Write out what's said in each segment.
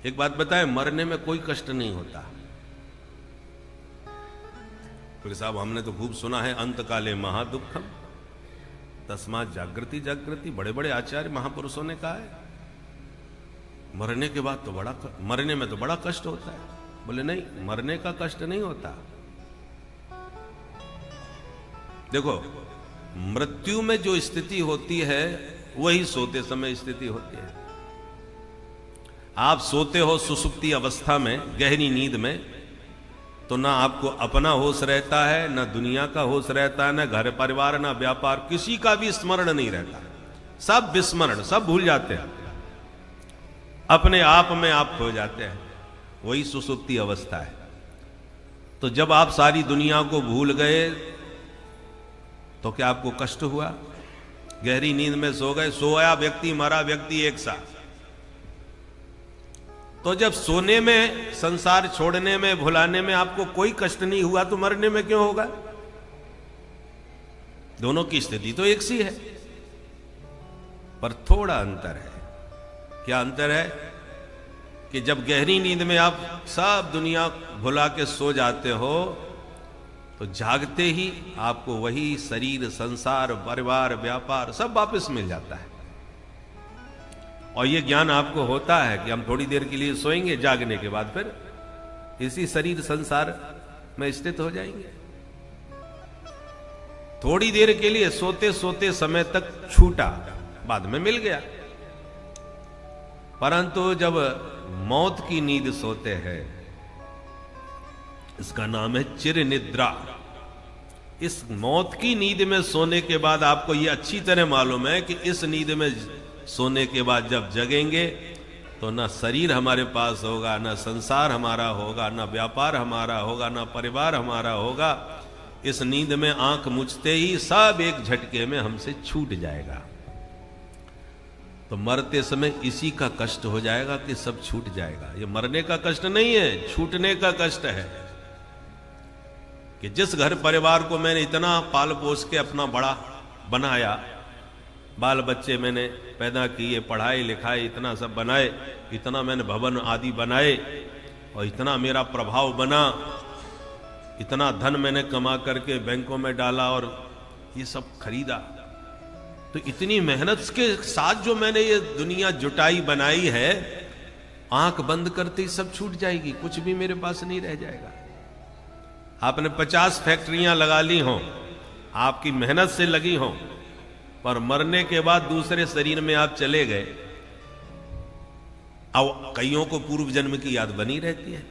एक बात बताएं, मरने में कोई कष्ट नहीं होता। क्योंकि साहब हमने तो खूब सुना है, अंत काले महादुखम तस्मात् जागृति जागृति, बड़े बड़े आचार्य महापुरुषों ने कहा है मरने के बाद तो मरने में तो बड़ा कष्ट होता है। बोले नहीं, मरने का कष्ट नहीं होता। देखो, मृत्यु में जो स्थिति होती है वही सोते समय स्थिति होती है। आप सोते हो सुसुप्ति अवस्था में, गहरी नींद में, तो ना आपको अपना होश रहता है, ना दुनिया का होश रहता है, ना घर परिवार, ना व्यापार, किसी का भी स्मरण नहीं रहता। सब विस्मरण, सब भूल जाते हैं, अपने आप में आप खो जाते हैं। वही सुसुप्ति अवस्था है। तो जब आप सारी दुनिया को भूल गए तो क्या आपको कष्ट हुआ? गहरी नींद में सो गए, सोया व्यक्ति मरा व्यक्ति एक साथ। तो जब सोने में, संसार छोड़ने में, भुलाने में आपको कोई कष्ट नहीं हुआ तो मरने में क्यों होगा? दोनों की स्थिति तो एक सी है, पर थोड़ा अंतर है। क्या अंतर है? कि जब गहरी नींद में आप सब दुनिया भुला के सो जाते हो तो जागते ही आपको वही शरीर, संसार, परिवार, व्यापार सब वापस मिल जाता है। और ये ज्ञान आपको होता है कि हम थोड़ी देर के लिए सोएंगे, जागने के बाद फिर इसी शरीर संसार में स्थित हो जाएंगे। थोड़ी देर के लिए सोते सोते समय तक छूटा, बाद में मिल गया। परंतु जब मौत की नींद सोते हैं, इसका नाम है चिर निद्रा। इस मौत की नींद में सोने के बाद आपको यह अच्छी तरह मालूम है कि इस नींद में सोने के बाद जब जगेंगे तो ना शरीर हमारे पास होगा, ना संसार हमारा होगा, ना व्यापार हमारा होगा, ना परिवार हमारा होगा। इस नींद में आंख मुझते ही सब एक झटके में हमसे छूट जाएगा। तो मरते समय इसी का कष्ट हो जाएगा कि सब छूट जाएगा। ये मरने का कष्ट नहीं है, छूटने का कष्ट है। कि जिस घर परिवार को मैंने इतना पाल पोस के अपना बड़ा बनाया, बाल बच्चे मैंने पैदा किए, पढ़ाई लिखाई इतना सब बनाए, इतना मैंने भवन आदि बनाए, और इतना मेरा प्रभाव बना, इतना धन मैंने कमा करके बैंकों में डाला और ये सब खरीदा, तो इतनी मेहनत के साथ जो मैंने ये दुनिया जुटाई बनाई है, आंख बंद करते ही सब छूट जाएगी, कुछ भी मेरे पास नहीं रह जाएगा। आपने 50 फैक्ट्रियां लगा ली हों, आपकी मेहनत से लगी हों, पर मरने के बाद दूसरे शरीर में आप चले गए। अब कईयों को पूर्व जन्म की याद बनी रहती है।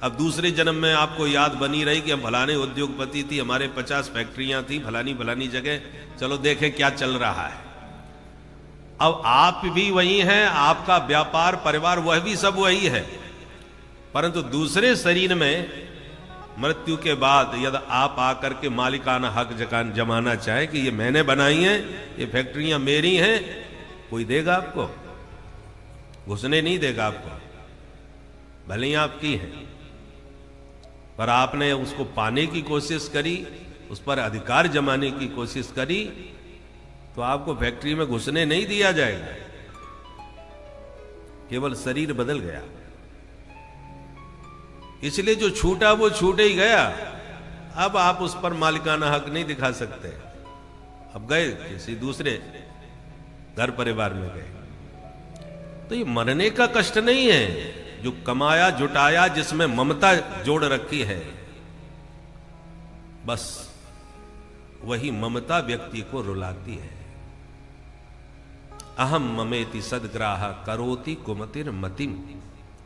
अब दूसरे जन्म में आपको याद बनी रही कि हम फलाने उद्योगपति थी, हमारे 50 फैक्ट्रियां थी फलानी फलानी जगह, चलो देखें क्या चल रहा है। अब आप भी वही हैं, आपका व्यापार, परिवार, वह भी सब वही है, परंतु दूसरे शरीर में मृत्यु के बाद यदि आप आकर के मालिकाना हक जमाना चाहे कि ये मैंने बनाई हैं, ये फैक्ट्रियां मेरी हैं, कोई देगा आपको? घुसने नहीं देगा आपको, भले ही आपकी हैं, पर आपने उसको पाने की कोशिश करी, उस पर अधिकार जमाने की कोशिश करी, तो आपको फैक्ट्री में घुसने नहीं दिया जाएगा। केवल शरीर बदल गया, इसलिए जो छूटा वो छूट ही गया। अब आप उस पर मालिकाना हक नहीं दिखा सकते। अब गए किसी दूसरे घर परिवार में गए। तो ये मरने का कष्ट नहीं है, जो कमाया जुटाया, जिसमें ममता जोड़ रखी है, बस वही ममता व्यक्ति को रुलाती है। अहम ममेति सदग्राह करोति कुमतिर मतिम,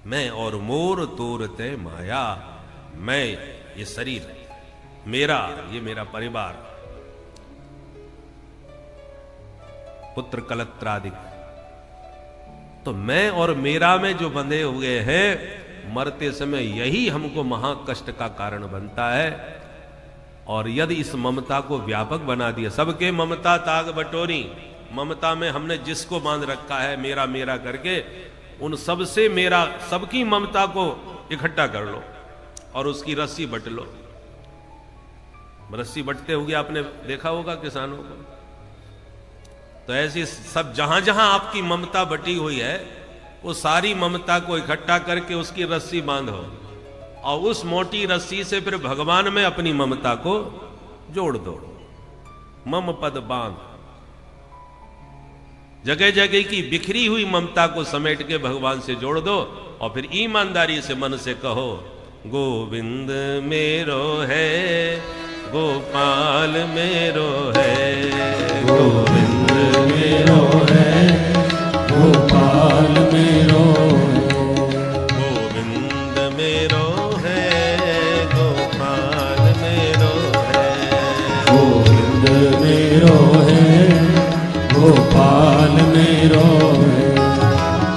मैं और मोर तोरते माया। मैं, ये शरीर मेरा, ये मेरा परिवार, पुत्र कलत्रादि, तो मैं और मेरा में जो बंधे हुए हैं, मरते समय यही हमको महाकष्ट का कारण बनता है। और यदि इस ममता को व्यापक बना दिया, सबके ममता ताग बटोरी, ममता में हमने जिसको बांध रखा है मेरा मेरा करके, उन सबसे मेरा, सबकी ममता को इकट्ठा कर लो और उसकी रस्सी बट लो। रस्सी बटते हुए आपने देखा होगा किसानों को। तो ऐसी सब जहां जहां आपकी ममता बटी हुई है, वो सारी ममता को इकट्ठा करके उसकी रस्सी बांधो और उस मोटी रस्सी से फिर भगवान में अपनी ममता को जोड़ दो। मम पद बांध, जगह जगह की बिखरी हुई ममता को समेट के भगवान से जोड़ दो और फिर ईमानदारी से मन से कहो, गोविंद मेरो है, गोपाल मेरो है, गोविंद मेरो है, गोपाल मेरो है, गोविंद मेरो है, गोपाल मेरो है, गोविंद मेरो है, गोपाल मेरो है।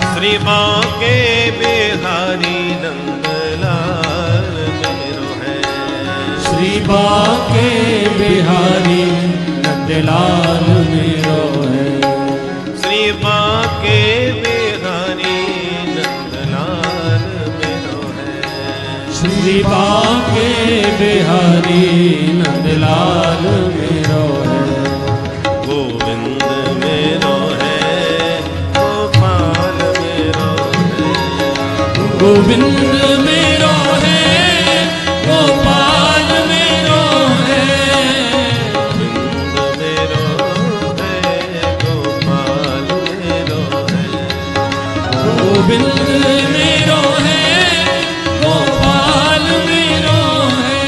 श्री बांके बिहारी नंदलाल मेरो है, श्री बांके बिहारी नंदलाल मेरो है, श्री बांके बिहारी नंदलाल मेरो है, श्री बांके बिहारी नंदलाल मेरो है, गोविंद मेरो है, गोपाल मेरो है, गोविंद मेरो है, गोपाल मेरो है, गोविंद मेरो है, गोपाल मेरो है, गोविंद मेरो है, गोपाल मेरो है।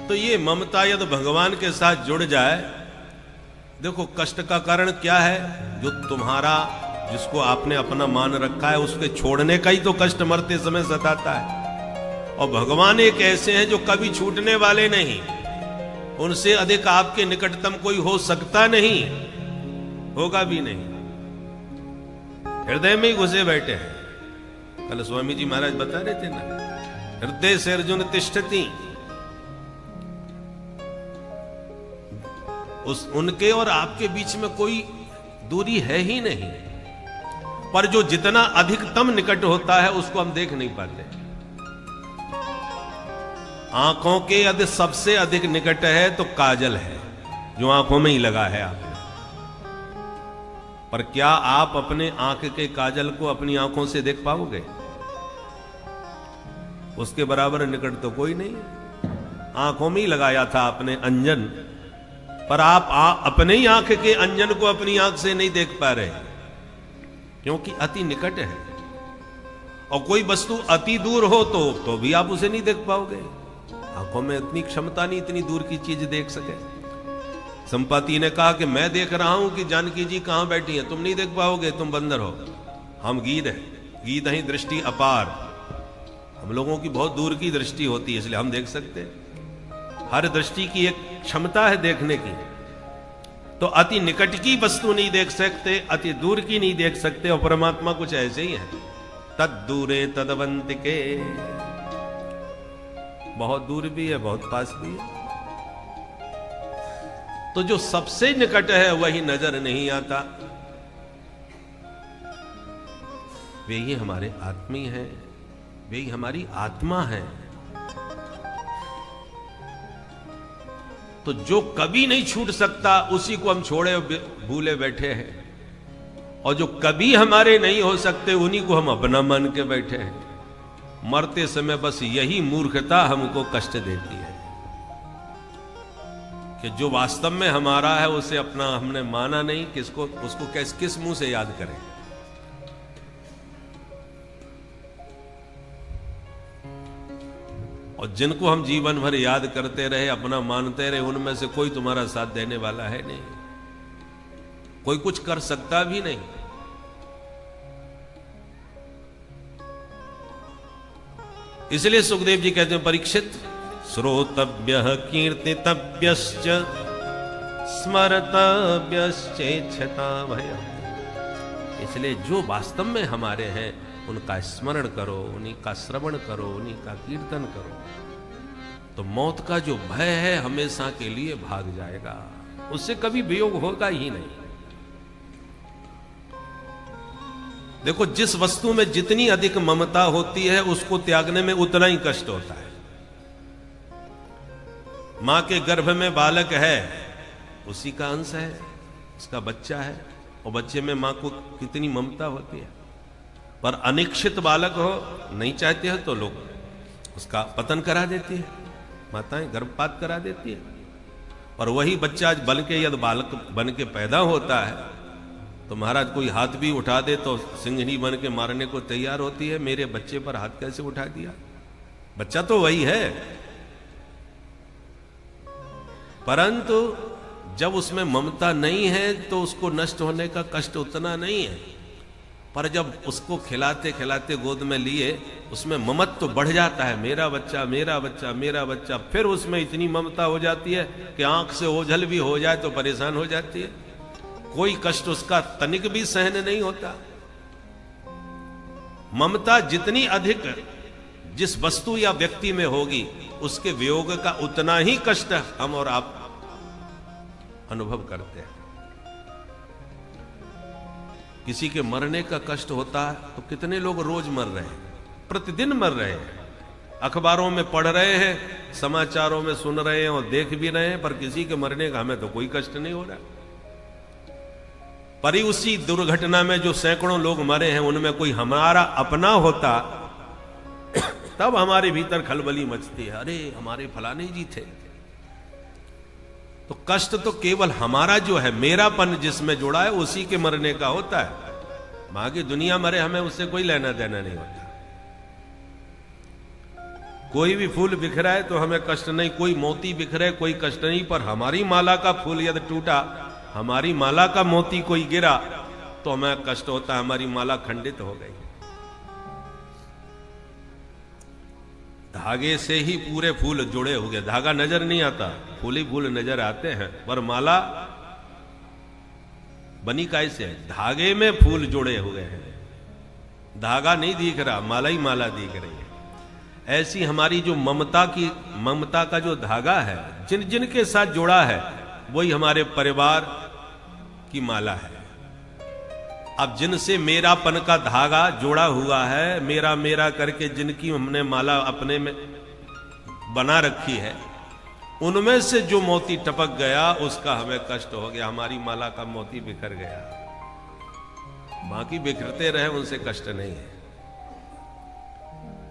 तो ये ममता यदि भगवान के साथ जुड़ जाए, देखो कष्ट का कारण क्या है? जो तुम्हारा, जिसको आपने अपना मान रखा है, उसके छोड़ने का ही तो कष्ट मरते समय सताता है। और भगवान एक ऐसे हैं जो कभी छूटने वाले नहीं, उनसे अधिक आपके निकटतम कोई हो सकता नहीं, होगा भी नहीं, हृदय में ही घुसे बैठे हैं। कल स्वामी जी महाराज बता रहे थे ना, हृदय से अर्जुन तिष्ठति। उस उनके और आपके बीच में कोई दूरी है ही नहीं, पर जो जितना अधिकतम निकट होता है उसको हम देख नहीं पाते। आंखों के यदि सबसे अधिक निकट है तो काजल है, जो आंखों में ही लगा है आपने। पर क्या आप अपने आंख के काजल को अपनी आंखों से देख पाओगे? उसके बराबर निकट तो कोई नहीं है। आंखों में ही लगाया था आपने अंजन, पर आप अपने ही आंख के अंजन को अपनी आंख से नहीं देख पा रहे, क्योंकि अति निकट है। और कोई वस्तु अति दूर हो तो भी आप उसे नहीं देख पाओगे। आंखों में इतनी क्षमता नहीं, इतनी दूर की चीज देख सके। संपाति ने कहा कि मैं देख रहा हूं कि जानकी जी कहां बैठी हैं, तुम नहीं देख पाओगे, तुम बंदर हो, हम गीध हैं, गीध ही दृष्टि अपार। हम लोगों की बहुत दूर की दृष्टि होती है, इसलिए हम देख सकते हैं। हर दृष्टि की एक क्षमता है देखने की। तो अति निकट की वस्तु नहीं देख सकते, अति दूर की नहीं देख सकते, और परमात्मा कुछ ऐसे ही है। तद दूरे तदवंतिके, बहुत दूर भी है, बहुत पास भी है। तो जो सबसे निकट है वही नजर नहीं आता। वे ही हमारे आत्मी हैं, वे ही हमारी आत्मा है। तो जो कभी नहीं छूट सकता उसी को हम छोड़े भूले बैठे हैं, और जो कभी हमारे नहीं हो सकते उन्हीं को हम अपना मान के बैठे हैं। मरते समय बस यही मूर्खता हमको कष्ट देती है कि जो वास्तव में हमारा है उसे अपना हमने माना नहीं, किसको उसको किस मुंह से याद करें। और जिनको हम जीवन भर याद करते रहे, अपना मानते रहे, उनमें से कोई तुम्हारा साथ देने वाला है नहीं, कोई कुछ कर सकता भी नहीं। इसलिए सुखदेव जी कहते हैं, परीक्षित श्रोतव्य कीर्तितव्यश्च स्मरतव्यश्चेच्छता भयम्। इसलिए जो वास्तव में हमारे हैं उनका स्मरण करो, उन्हीं का श्रवण करो, उन्हीं का कीर्तन करो, तो मौत का जो भय है हमेशा के लिए भाग जाएगा, उससे कभी वियोग होगा ही नहीं। देखो, जिस वस्तु में जितनी अधिक ममता होती है उसको त्यागने में उतना ही कष्ट होता है। मां के गर्भ में बालक है, उसी का अंश है, उसका बच्चा है, और बच्चे में मां को कितनी ममता होती है। पर अनिक्षित बालक हो, नहीं चाहते हैं तो लोग उसका पतन करा देती है, माताएं गर्भपात करा देती है। और वही बच्चा बन के यदि बालक बन के पैदा होता है तो महाराज कोई हाथ भी उठा दे तो सिंहनी बन के मारने को तैयार होती है। मेरे बच्चे पर हाथ कैसे उठा दिया? बच्चा तो वही है, परंतु जब उसमें ममता नहीं है तो उसको नष्ट होने का कष्ट उतना नहीं है। पर जब उसको खिलाते खिलाते गोद में लिए उसमें ममत्व तो बढ़ जाता है, मेरा बच्चा मेरा बच्चा मेरा बच्चा। फिर उसमें इतनी ममता हो जाती है कि आंख से ओझल भी हो जाए तो परेशान हो जाती है, कोई कष्ट उसका तनिक भी सहन नहीं होता। ममता जितनी अधिक जिस वस्तु या व्यक्ति में होगी उसके वियोग का उतना ही कष्ट हम और आप अनुभव करते हैं। किसी के मरने का कष्ट होता है तो कितने लोग रोज मर रहे हैं, प्रतिदिन मर रहे हैं, अखबारों में पढ़ रहे हैं, समाचारों में सुन रहे हैं और देख भी रहे हैं, पर किसी के मरने का हमें तो कोई कष्ट नहीं हो रहा। पर उसी दुर्घटना में जो सैकड़ों लोग मरे हैं उनमें कोई हमारा अपना होता तब हमारे भीतर खलबली मचती है, अरे हमारे फलाने जी थे। तो कष्ट तो केवल हमारा जो है, मेरापन जिसमें जुड़ा है उसी के मरने का होता है। बाकी दुनिया मरे हमें उससे कोई लेना देना नहीं होता। कोई भी फूल बिखरा है तो हमें कष्ट नहीं, कोई मोती बिखरे कोई कष्ट नहीं, पर हमारी माला का फूल यदि टूटा, हमारी माला का मोती कोई गिरा तो हमें कष्ट होता है, हमारी माला खंडित हो गई। धागे से ही पूरे फूल जुड़े हो गए, धागा नजर नहीं आता, फूल ही फूल नजर आते हैं, पर माला बनी कैसे है? धागे में फूल जुड़े हुए हैं, धागा नहीं दिख रहा, माला ही माला दिख रही है। ऐसी हमारी जो ममता का जो धागा है, जिन जिन के साथ जुड़ा है वही हमारे परिवार की माला है। अब जिनसे मेरापन का धागा जुड़ा हुआ है, मेरा मेरा करके जिनकी हमने माला अपने में बना रखी है, उनमें से जो मोती टपक गया उसका हमें कष्ट हो गया, हमारी माला का मोती बिखर गया। बाकी बिखरते रहे उनसे कष्ट नहीं है।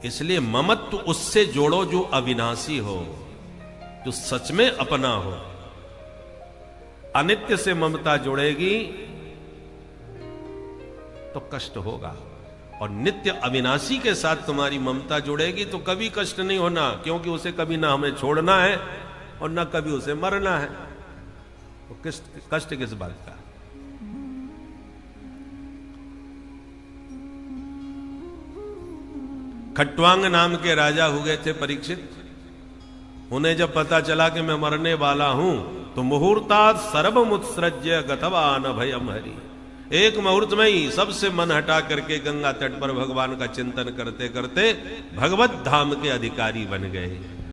इसलिए ममत्व उससे जोड़ो जो अविनाशी हो, जो सच में अपना हो। अनित्य से ममता जुड़ेगी तो कष्ट होगा, और नित्य अविनाशी के साथ तुम्हारी ममता जुड़ेगी तो कभी कष्ट नहीं होना, क्योंकि उसे कभी ना हमें छोड़ना है और ना कभी उसे मरना है। तो कष्ट किस बात का? खट्वांग नाम के राजा हुए थे परीक्षित। उन्हें जब पता चला कि मैं मरने वाला हूं तो मुहूर्तात् सर्वमुत्सृज्य गतवान भयम हरि, एक मुहूर्त में ही सबसे मन हटा करके गंगा तट पर भगवान का चिंतन करते करते भगवत धाम के अधिकारी बन गए।